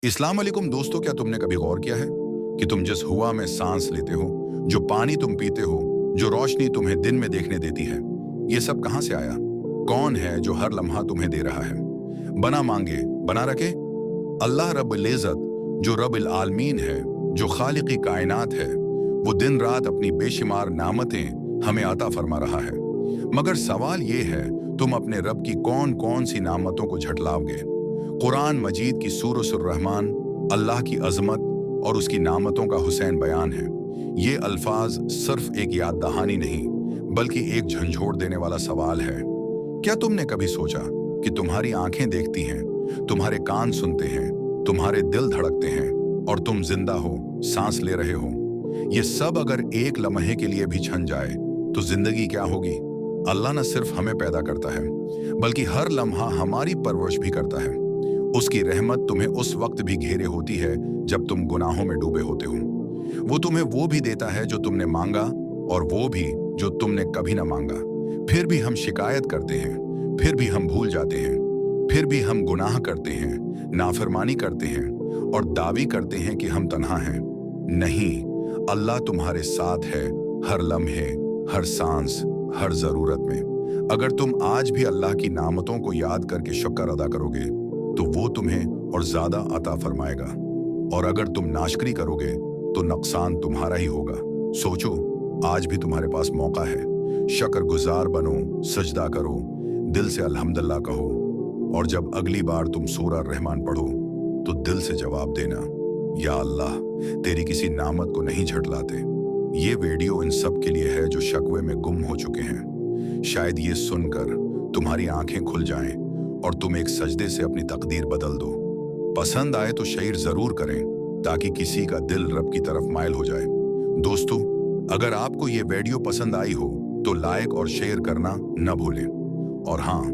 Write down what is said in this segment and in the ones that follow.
इस्लाम वालेकुम दोस्तों, क्या तुमने कभी गौर किया है कि तुम जिस हवा में सांस लेते हो, जो पानी तुम पीते हो, जो रोशनी तुम्हें दिन में देखने देती है, ये सब कहाँ से आया? कौन है जो हर लम्हा तुम्हें दे रहा है? बना मांगे बना रखे? अल्लाह रब्बुल इज़्ज़त, जो रब्बुल आलमीन है, जो खालिक़ी कायनात है, वो दिन रात अपनी बेशुमार नामतें हमें अता फरमा रहा है। मगर सवाल ये है, तुम अपने रब की कौन कौन सी नामतों को झटलाओगे? कुरान मजीद की सूरह रहमान अल्लाह की अजमत और उसकी नामतों का हुसैन बयान है। ये अल्फाज सिर्फ एक याद दहानी नहीं, बल्कि एक झंझोड़ देने वाला सवाल है। क्या तुमने कभी सोचा कि तुम्हारी आंखें देखती हैं, तुम्हारे कान सुनते हैं, तुम्हारे दिल धड़कते हैं और तुम जिंदा हो, सांस ले रहे हो? ये सब अगर एक लम्हे के लिए भी छन जाए तो जिंदगी क्या होगी? अल्लाह न सिर्फ हमें पैदा करता है, बल्कि हर लम्हा हमारी परवरिश भी करता है। उसकी रहमत तुम्हें उस वक्त भी घेरे होती है जब तुम गुनाहों में डूबे होते हो। वो तुम्हें वो भी देता है जो तुमने मांगा, और वो भी जो तुमने कभी ना मांगा। फिर भी हम शिकायत करते हैं, फिर भी हम भूल जाते हैं, फिर भी हम गुनाह करते हैं, नाफरमानी करते हैं और दावी करते हैं कि हम तन्हा हैं। नहीं, अल्लाह तुम्हारे साथ है, हर लम्हे, हर सांस, हर जरूरत में। अगर तुम आज भी अल्लाह की नामतों को याद करके शुक्र अदा करोगे तो वो तुम्हें और ज्यादा अता फरमाएगा, और अगर तुम नाशकरी करोगे तो नुकसान तुम्हारा ही होगा। सोचो, आज भी तुम्हारे पास मौका है। शुक्र गुजार बनो, सजदा करो, दिल से अल्हम्दुलिल्लाह कहो, और जब अगली बार तुम सूरह रहमान पढ़ो तो दिल से जवाब देना, या अल्लाह, तेरी किसी नामत को नहीं झटलाते। ये वीडियो इन सब के लिए है जो शकवे में गुम हो चुके हैं। शायद ये सुनकर तुम्हारी आंखें खुल जाएं और तुम एक सजदे से अपनी तकदीर बदल दो। पसंद आए तो शेयर जरूर करें ताकि किसी का दिल रब की तरफ माइल हो जाए। दोस्तों, अगर आपको ये वीडियो पसंद आई हो तो लाइक और शेयर करना न भूलें। और हाँ,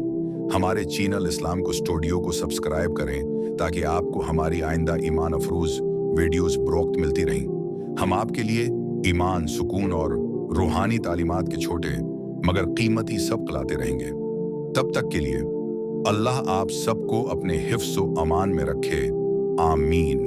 हमारे चैनल इस्लाम को स्टूडियो को सब्सक्राइब करें ताकि आपको हमारी आइंदा ईमान अफरोज वीडियोस बरोक्त मिलती रहें। हम आपके लिए ईमान, सुकून और रूहानी तालीमात के छोटे मगर कीमती सबक लाते रहेंगे। तब तक के लिए अल्लाह आप सबको अपने हिफ्ज़ व अमान में रखे। आमीन।